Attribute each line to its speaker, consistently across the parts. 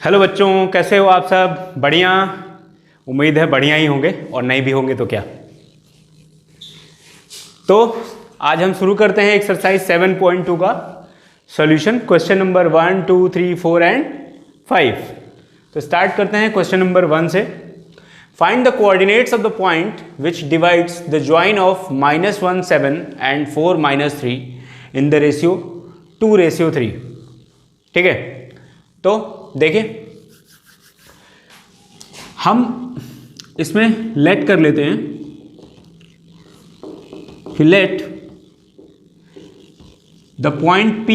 Speaker 1: Hello बच्चों, कैसे हो आप सब? बढ़िया। उम्मीद है बढ़िया ही होंगे, और नहीं भी होंगे तो क्या। तो आज हम शुरू करते हैं एक्सरसाइज 7.2 का सॉल्यूशन। Question number 1, 2, 3, 4 and 5। तो स्टार्ट करते हैं क्वेश्चन नंबर 1 से। Find the coordinates of the point which divides the join of -1, 7 and 4, -3 in the ratio 2:3। ठीक है, तो देखिए हम इसमें लेट कर लेते हैं कि let the point P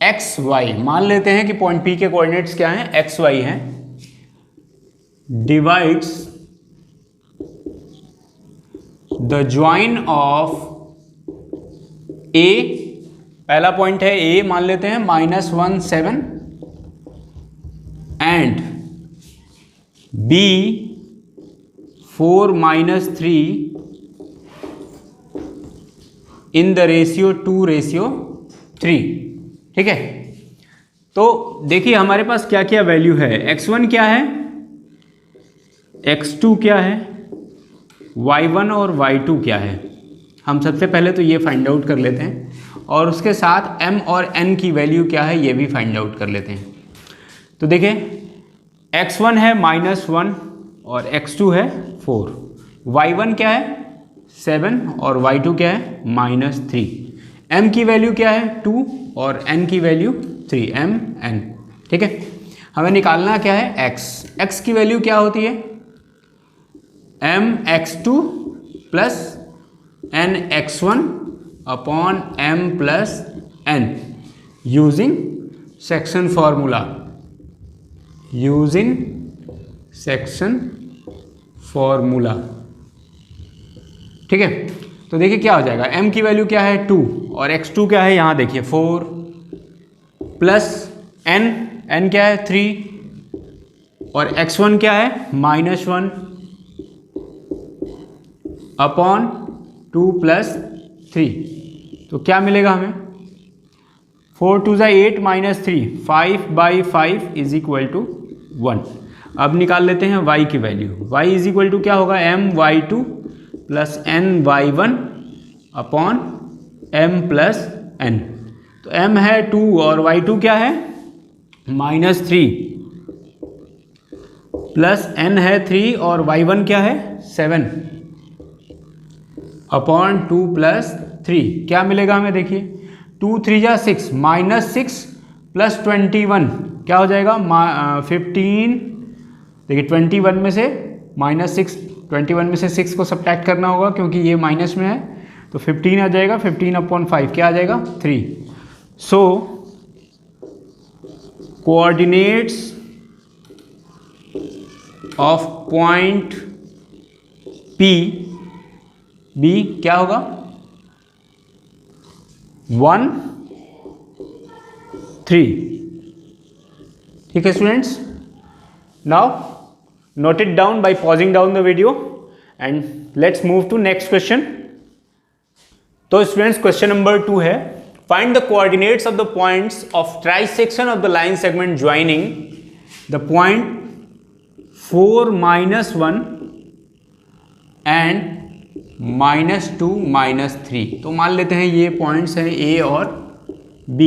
Speaker 1: XY, मान लेते हैं कि पॉइंट P के कोऑर्डिनेट्स क्या हैं, XY हैं, divides the join of A, पहला पॉइंट है A, मान लेते हैं -1, 7 and B 4, -3 in the ratio 2:3। ठीक है, तो देखिए हमारे पास क्या क्या वैल्यू है। x1 क्या है, x2 क्या है, y1 और y2 क्या है। हम सबसे पहले तो ये फाइंड आउट कर लेते हैं, और उसके साथ m और n की वैल्यू क्या है ये भी फाइंड आउट कर लेते हैं। तो देखिए x1 है -1 और x2 है 4, y1 क्या है 7 और y2 क्या है -3, m की वैल्यू क्या है 2 और n की वैल्यू 3, m n। ठीक है, हमें निकालना क्या है x की वैल्यू क्या होती है m x2 plus n x1 upon m plus n using section formula, using section formula. ठीक है, तो देखिए क्या हो जाएगा, m की वैल्यू क्या है 2 और x2 क्या है, यहाँ देखिए 4 प्लस n क्या है 3 और x1 क्या है -1 अपॉन 2 प्लस 3। तो क्या मिलेगा हमें, 4 2 8 -3, 5/5 इज इक्वल टू 1। अब निकाल लेते हैं y की वैल्यू, y इज इक्वल टू क्या होगा my2 plus ny1 upon m plus n। तो m है 2 और y2 क्या है -3 प्लस n है 3 और y1 क्या है 7 अपॉन 2 प्लस 3। क्या मिलेगा हमें, देखिए 2 3 जा 6, -6 प्लस 21 क्या हो जाएगा 15। देखिए 21 में से -6, 21 में से 6 को सब्ट्रैक्ट करना होगा क्योंकि ये माइनस में है, तो 15 आ जाएगा, 15/5 क्या आ जाएगा 3। So coordinates of point P B क्या होगा 1, 3। ठीक है students, now note it down by pausing down the video and let's move to next question. तो स्टूडेंट्स क्वेश्चन नंबर 2 है, find the coordinates of the points of trisection of the line segment joining the point 4, -1 and -2, -3। तो मान लेते हैं ये points हैं A और B,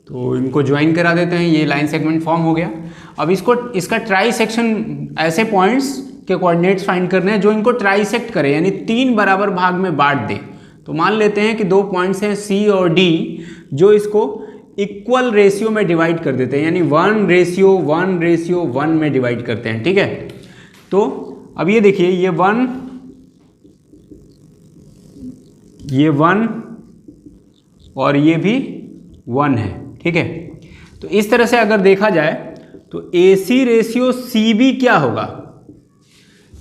Speaker 1: तो इनको ज्वाइन करा देते हैं, ये लाइन सेगमेंट फॉर्म हो गया। अब इसका ट्राई सेक्शन, ऐसे पॉइंट्स के कोऑर्डिनेट्स फाइंड करने हैं जो इनको ट्राइसेक्ट करे, यानी 3 बराबर भाग में बांट दे। तो मान लेते हैं कि 2 पॉइंट्स हैं C और D जो इसको इक्वल रेशियो में डिवाइड कर देते हैं, यानी 1:1:1 में डिवाइड करते हैं। ठीक है, तो अब ये देखिए ये 1 और ये भी 1 है। ठीक है, तो इस तरह से अगर देखा जाए तो AC रेशियो CB क्या होगा,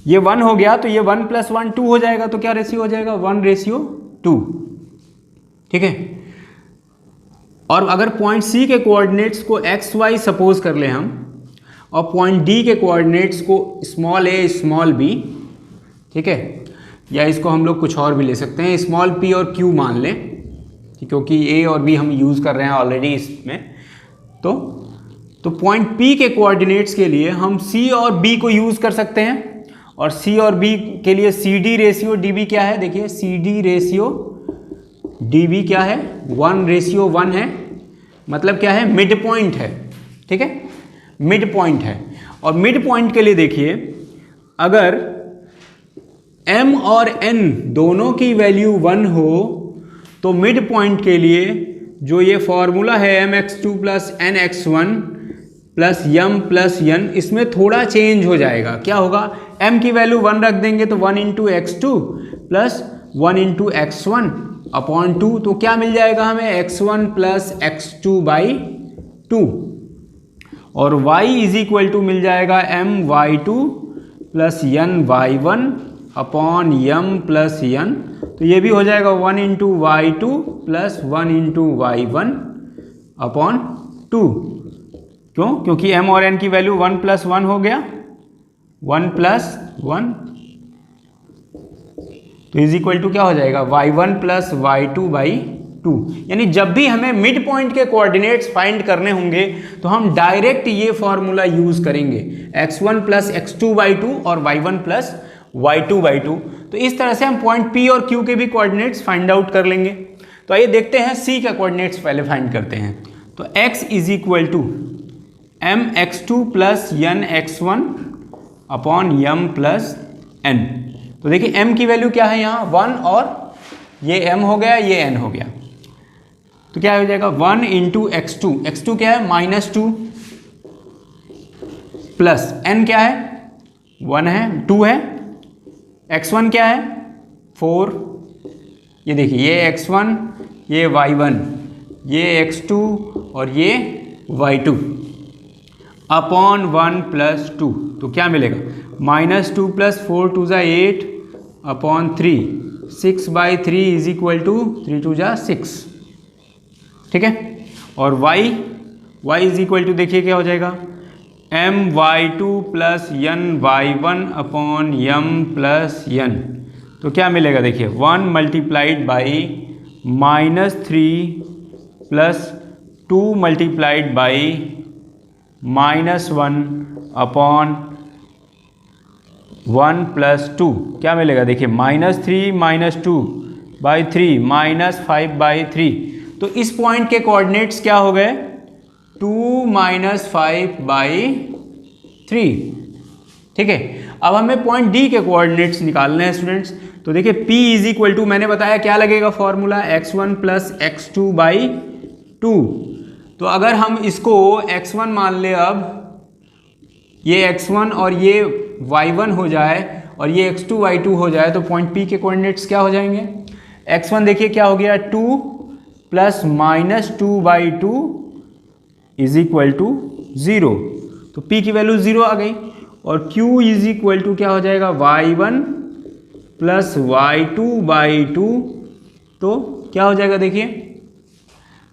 Speaker 1: ये 1 हो गया तो ये 1 + 1 2 हो जाएगा, तो क्या रेशियो हो जाएगा 1:2। ठीक है, और अगर पॉइंट C के कोऑर्डिनेट्स को XY सपोज कर ले हम, और पॉइंट D के कोऑर्डिनेट्स को a स्मॉल b, ठीक है, या इसको हम लोग कुछ और भी ले सकते हैं, स्मॉल p और q मान लें। क्योंकि ए और बी हम यूज़ कर रहे हैं ऑलरेडी इसमें। तो पॉइंट पी के कोऑर्डिनेट्स के लिए हम सी और बी को यूज़ कर सकते हैं, और सी और बी के लिए C D ratio D B क्या है, देखिए C D ratio D B क्या है, 1:1 है, मतलब क्या है, मिड पॉइंट है, ठीक है, मिड पॉइंट है। और मिड पॉइंट के लिए देखिए, अगर m और n दोनों की वैल्यू 1 हो तो मिड पॉइंट के लिए जो ये फॉर्मूला है mx2 plus nx1 plus m plus n, इसमें थोड़ा चेंज हो जाएगा। क्या होगा, m की वैल्यू 1 रख देंगे तो 1 into x2 plus 1 into x1 upon 2, तो क्या मिल जाएगा हमें, x1 प्लस x2 बाई 2, और y इज इक्वल टू मिल जाएगा my2 plus n/1 upon m plus n, तो ये भी हो जाएगा 1 into y2 plus 1 into y1 upon 2। क्यों, क्योंकि m और n की वैल्यू 1 प्लस 1 हो गया, 1 प्लस 1, तो इज इक्वल टू क्या हो जाएगा, y1 प्लस y2 बाई 2। यानी जब भी हमें मिड पॉइंट के कोऑर्डिनेट्स फाइंड करने होंगे तो हम डायरेक्ट ये फॉर्मूला यूज करेंगे, x1 प्लस x2 बाई 2 और y1 प्लस y2 बाई 2। तो इस तरह से हम पॉइंट P और Q के भी कोऑर्डिनेट्स फाइंड आउट कर लेंगे। तो आइए देखते हैं C का कोऑर्डिनेट्स पहले फाइंड करते हैं। तो x is equal to mx2 plus nx1 upon m plus n। तो देखिए m की वैल्यू क्या है यहाँ 1, और ये m हो गया, ये n हो गया, तो क्या हो जाएगा 1 इंटू x2, x2 क्या है -2 प्लस n क्या है 1 है 2 है, x1 क्या है 4, ये देखिए ये x1, ये y1, ये x2 और ये y2 अपॉन 1 प्लस 2, तो क्या मिलेगा -2 प्लस 4 2 ज़ा 8 अपॉन 3, 6/3 इज इक्वल टू 3 2 ज़ा 6, ठीक है। और y इज इक्वल टू देखिए क्या हो जाएगा my2 plus ny1 upon m plus n, तो क्या मिलेगा देखिए 1 multiplied by -3 plus 2 multiplied by -1 upon 1 plus 2, क्या मिलेगा देखिए -3 -2 बाई 3 -5/3। तो इस पॉइंट के कोऑर्डिनेट्स क्या हो गए 2 -5/3, ठीक है। अब हमें पॉइंट D के कोऑर्डिनेट्स निकालने हैं स्टूडेंट्स। तो देखिए P इज इक्वल टू, मैंने बताया क्या लगेगा formula, x1 plus x2 by 2। तो अगर हम इसको x1 मान ले, अब ये x1 और ये y1 हो जाए और ये x2 y2 हो जाए, तो पॉइंट P के कोऑर्डिनेट्स क्या हो जाएंगे, x1 देखिए क्या हो गया 2 प्लस -2/2 इज इक्वल टू 0, तो P की वैल्यू 0 आ गई। और Q इज इक्वल टू क्या हो जाएगा y1 प्लस y2/2, तो क्या हो जाएगा देखिए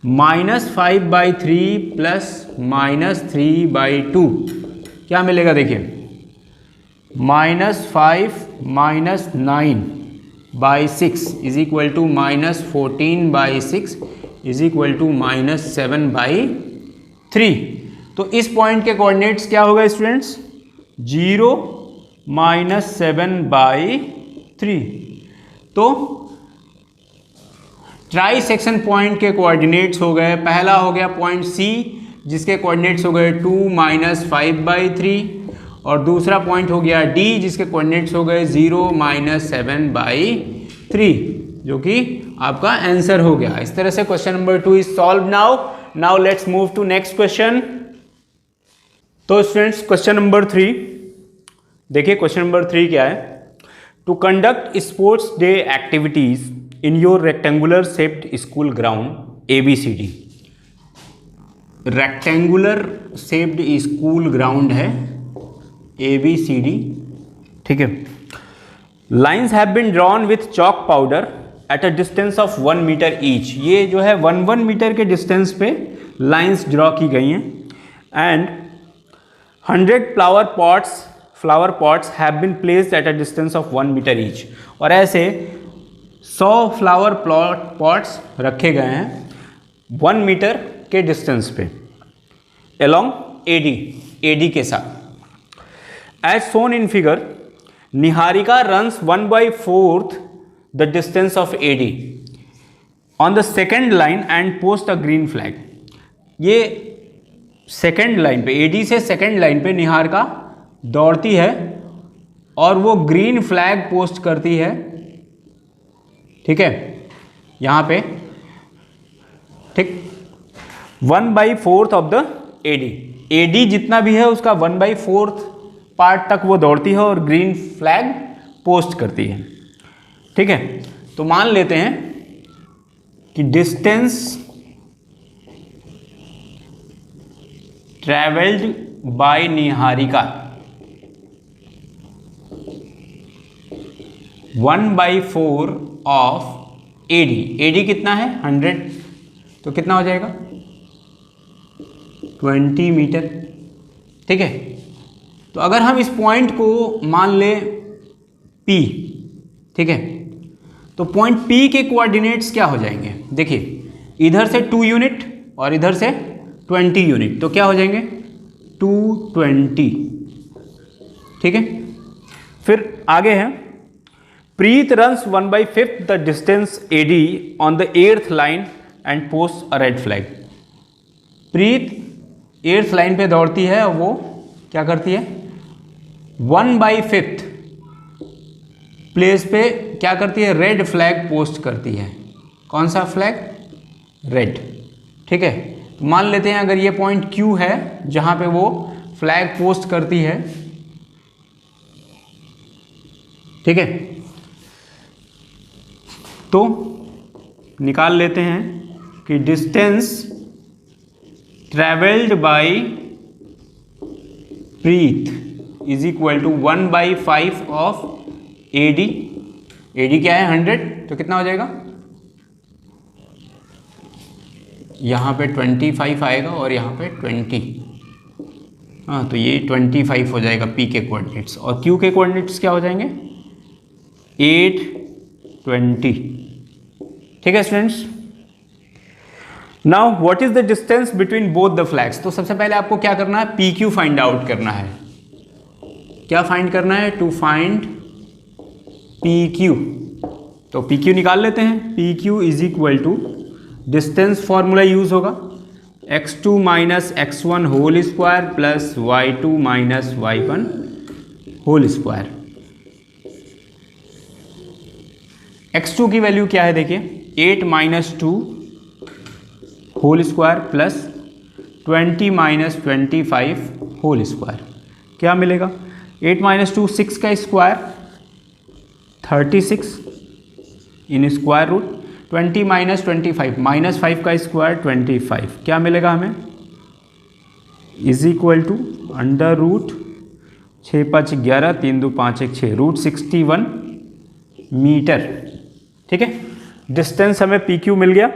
Speaker 1: -5/3 प्लस -3/2, क्या मिलेगा देखिए -5 -9/6 is equal to -14/6 is equal to -7/3। तो इस पॉइंट के कोऑर्डिनेट्स क्या होगा स्टूडेंट्स 0 -7/3। तो ट्राई सेक्शन पॉइंट के कोऑर्डिनेट्स हो गए, पहला हो गया पॉइंट C जिसके कोऑर्डिनेट्स हो गए 2 -5/3, और दूसरा पॉइंट हो गया D जिसके कोऑर्डिनेट्स हो गए 0 -7/3, जो कि आपका आंसर हो गया। इस तरह से question number 2 is solve now let's move to next question. तो स्टूडेंट्स क्वेश्चन नंबर 3 देखिए, क्वेश्चन नंबर 3 क्या है, to conduct sports day activities in your rectangular shaped school ground ABCD। Rectangular shaped school ground है ABCD, ठीक है। Lines have been drawn with chalk powder at a distance of 1 metre each. ये जो है 1 metre के distance पे lines draw की गई हैं। And 100 flower pots have been placed at a distance of 1 metre each. और ऐसे 100 फ्लावर पॉट्स रखे गए हैं 1 मीटर के डिस्टेंस पे अलोंग एडी के साथ। As shown in figure, Niharika runs 1/4 the distance of A D on the second line and post a green flag. ये सेकेंड लाइन पे, एडी से सेकेंड लाइन पे निहारिका दौड़ती है और वो ग्रीन फ्लैग पोस्ट करती है, ठीक है, यहाँ पे, ठीक, 1/4 ऑफ द एडी जितना भी है उसका 1/4 पार्ट तक वो दौड़ती है और ग्रीन फ्लैग पोस्ट करती है, ठीक है। तो मान लेते हैं कि distance travelled by Niharika 1/4 of A D कितना है 100, तो कितना हो जाएगा 20 मीटर, ठीक है। तो अगर हम इस पॉइंट को मान ले P, ठीक है, तो पॉइंट P के कोऑर्डिनेट्स क्या हो जाएंगे, देखिए इधर से 2 यूनिट और इधर से 20 यूनिट, तो क्या हो जाएंगे 220, ठीक है। फिर आगे है, Preet runs 1/5 the distance AD on the 8th line and post a red flag. Preet 8th line पे दौड़ती है और वो क्या करती है 1/5 प्लेस पे क्या करती है, रेड फ्लैग पोस्ट करती है। कौन सा फ्लैग, रेड, ठीक है। तो मान लेते हैं अगर ये पॉइंट Q है जहां पे वो फ्लैग पोस्ट करती है, ठीक है, तो निकाल लेते हैं कि distance travelled by Preet is equal to 1/5 of A D क्या है 100, तो कितना हो जाएगा, यहाँ पे 25 आएगा और यहाँ पे 20, हाँ, तो ये 25 हो जाएगा P के कोऑर्डिनेट्स, और Q के कोऑर्डिनेट्स क्या हो जाएंगे 8, 20, ठीक है students. Now what is the distance between both the flags. तो सबसे पहले आपको क्या करना है, PQ फाइंड आउट करना है। क्या फाइंड करना है, टू फाइंड PQ। तो PQ निकाल लेते हैं, PQ is equal to distance formula use होगा x2 minus x1 whole square plus y2 minus y1 whole square. x2 की वैल्यू क्या है देखिए 8 minus 2 whole square plus 20 minus 25 whole square, क्या मिलेगा 8 माइनस 2 6 का square 36 in square root, 20 minus 25 minus 5 का square 25, क्या मिलेगा हमें is equal to under root 6 5 11 3 2 5 1 6 root 61 metre, ठीक है। डिस्टेंस हमें PQ मिल गया।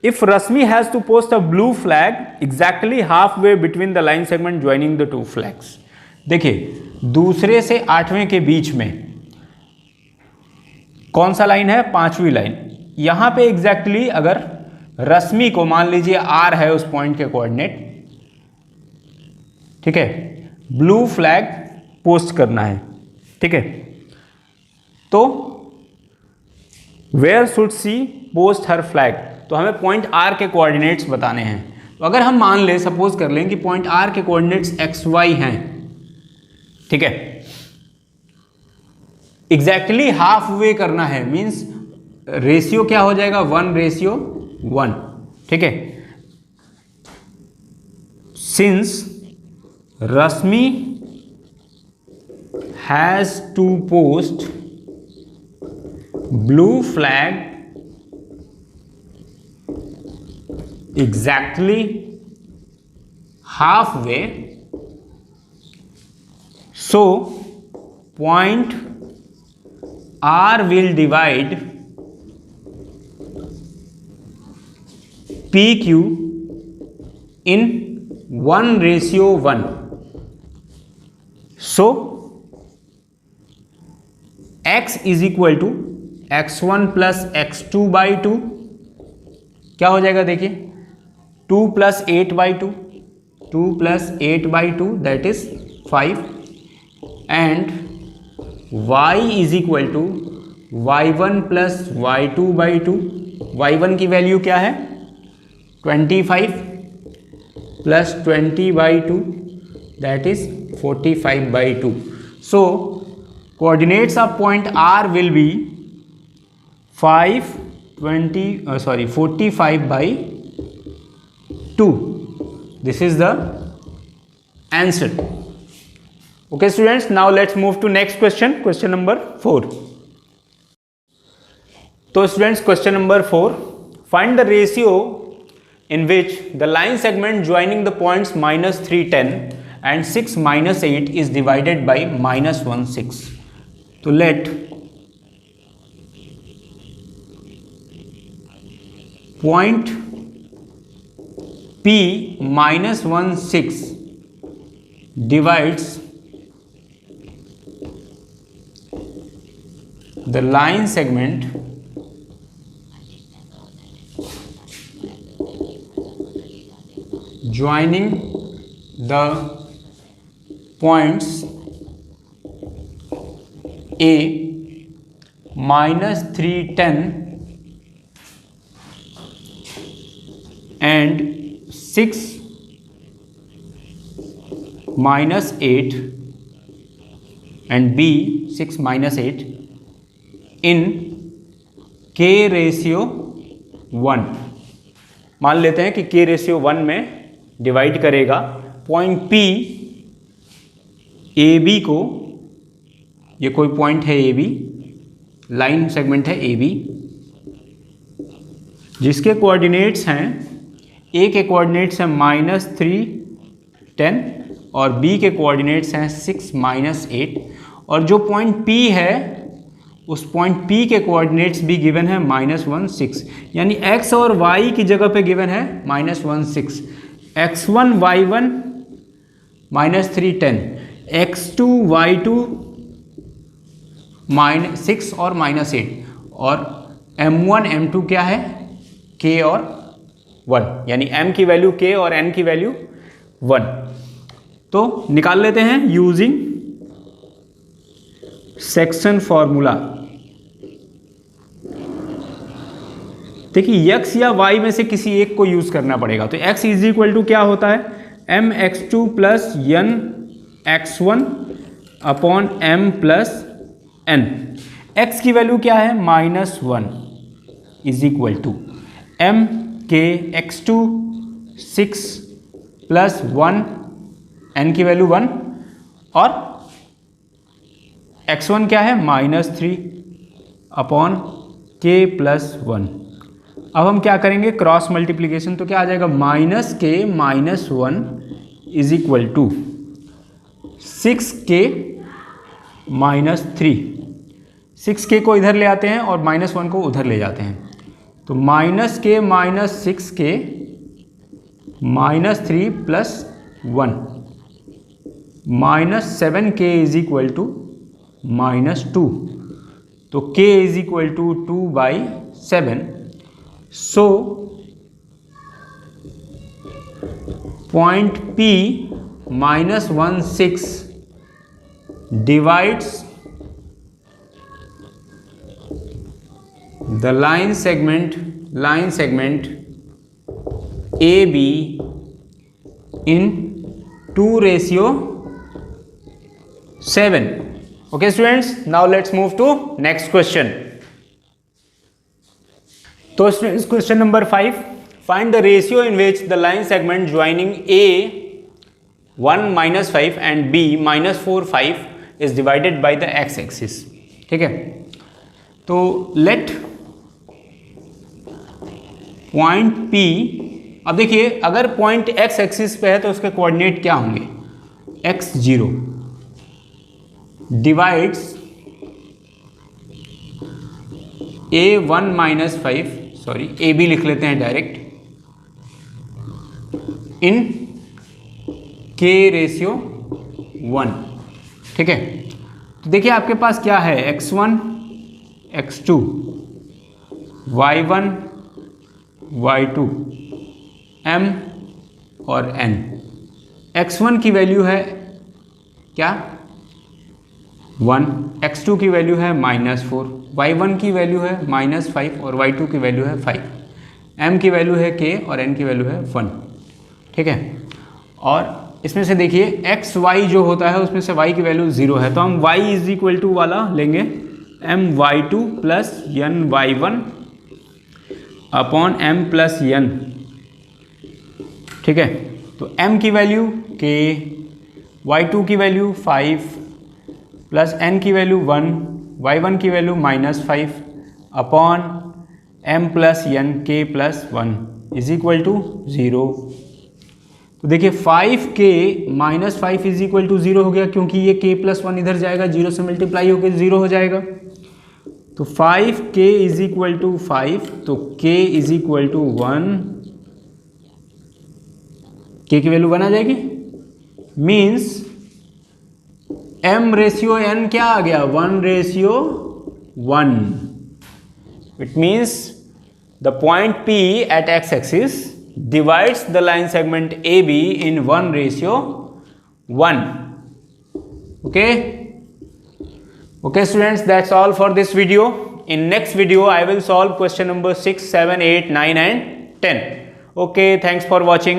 Speaker 1: If Rashmi has to post a blue flag exactly half way between the line segment joining the 2 flags. देखिए दूसरे से 8वें के बीच में कौन सा लाइन है, 5वीं लाइन। यहां पे एग्जैक्टली अगर रश्मि को मान लीजिए R है उस पॉइंट के कोऑर्डिनेट, ठीक है, ब्लू फ्लैग पोस्ट करना है, ठीक है, तो where should she post her flag. तो हमें पॉइंट R के कोऑर्डिनेट्स बताने हैं। तो अगर हम मान ले, सपोज कर लें कि पॉइंट R के कोऑर्डिनेट्स XY हैं, ठीक है, एग्जैक्टली हाफ वे करना है, मींस रेशियो क्या हो जाएगा 1:1, ठीक है। Since Rashmi has to post blue flag exactly half way, so point R will divide PQ in 1:1. So X is equal to x1 plus x2 by 2 क्या हो जाएगा देखिए 2 plus 8 by 2, 2 plus 8 by 2 that is 5 and y is equal to y1 plus y2 by 2। y1 की value क्या है 25 plus 20 by 2 that is 45 by 2। So coordinates of point R will be 45 by 2. This is the answer. Okay students, now let's move to next question, question number 4. So students, question number 4, find the ratio in which the line segment joining the points minus 310 and 6 minus 8 is divided by minus 1 6. So let point P minus 1 6 divides the line segment joining the points A minus 310 and 6 minus 8 and B 6 minus 8 in K ratio 1। मान लेते हैं कि K ratio 1 में divide करेगा point P AB को, ये कोई point है AB, लाइन सेगमेंट है AB जिसके कोऑर्डिनेट्स हैं, A के कोऑर्डिनेट्स हैं माइनस 3 10 और B के कोऑर्डिनेट्स हैं 6 माइनस 8 और जो पॉइंट P है उस पॉइंट P के कोऑर्डिनेट्स भी गिवन है माइनस 1 6, यानी x और y की जगह पे गिवन है minus 1 6, x1 y1 minus 3 10, x2 y2 minus 6 और माइनस 8 और m1 m2 क्या है k और 1, यानी m की वैल्यू k और n की वैल्यू 1। तो निकाल लेते हैं यूजिंग सेक्शन फॉर्मूला। देखिए x या y में से किसी एक को यूज करना पड़ेगा, तो x इज इक्वल टू क्या होता है m x2 plus n x1 upon m plus n। x की वैल्यू क्या है minus 1 is equal to m के x2 6 प्लस 1 n की वैल्यू 1 और x1 क्या है माइनस 3 अपॉन k प्लस 1। अब हम क्या करेंगे क्रॉस मल्टीप्लिकेशन, तो क्या आ जाएगा minus k minus 1 is equal to 6k minus 3। 6k को इधर ले आते हैं और माइनस 1 को उधर ले जाते हैं, तो minus k minus 6k minus 3 plus 1 minus 7k is equal to minus 2, तो k is equal to 2 by 7। So point P minus 1 6 divides the line segment AB in 2:7। Okay students, now let's move to next question. So students, question number 5, find the ratio in which the line segment joining A 1 minus 5 and B minus 4 5 is divided by the x axis। ठीक है, तो let point P, अब देखिए अगर point x axis पे है तो उसके कोऑर्डिनेट क्या होंगे x0 divides A1 minus 5, sorry AB लिख लेते हैं डायरेक्ट, इन K रेशियो 1। ठीक है, तो देखिए आपके पास क्या है x1 x2, y1, y2, m और n। x1 की वैल्यू है क्या 1, x2 की वैल्यू है -4, y1 की वैल्यू है -5 और y2 की वैल्यू है 5, m की वैल्यू है k और n की वैल्यू है 1। ठीक है, और इसमें से देखिए x y जो होता है उसमें से y की वैल्यू 0 है, तो हम y इज इक्वल टू वाला लेंगे my2 plus ny1 upon m plus n। ठीक है, तो m की वैल्यू k, y2 की वैल्यू 5 प्लस n की वैल्यू 1, y1 की value -5 upon m plus n k plus 1 is equal to 0। तो देखिए 5k minus 5 is equal to 0 हो गया, क्योंकि ये k प्लस 1 इधर जाएगा, 0 से मल्टीप्लाई होकर 0 हो जाएगा। तो 5k इज इक्वल टू 5, तो k is equal to 1, k की वैल्यू 1 आ जाएगी, मीन्स m रेशियो n क्या आ गया 1:1। It means the point P at x-axis divides the line segment AB in 1:1। Okay students, that's all for this video. In next video I will solve question number 6, 7, 8, 9 and 10. Okay, thanks for watching.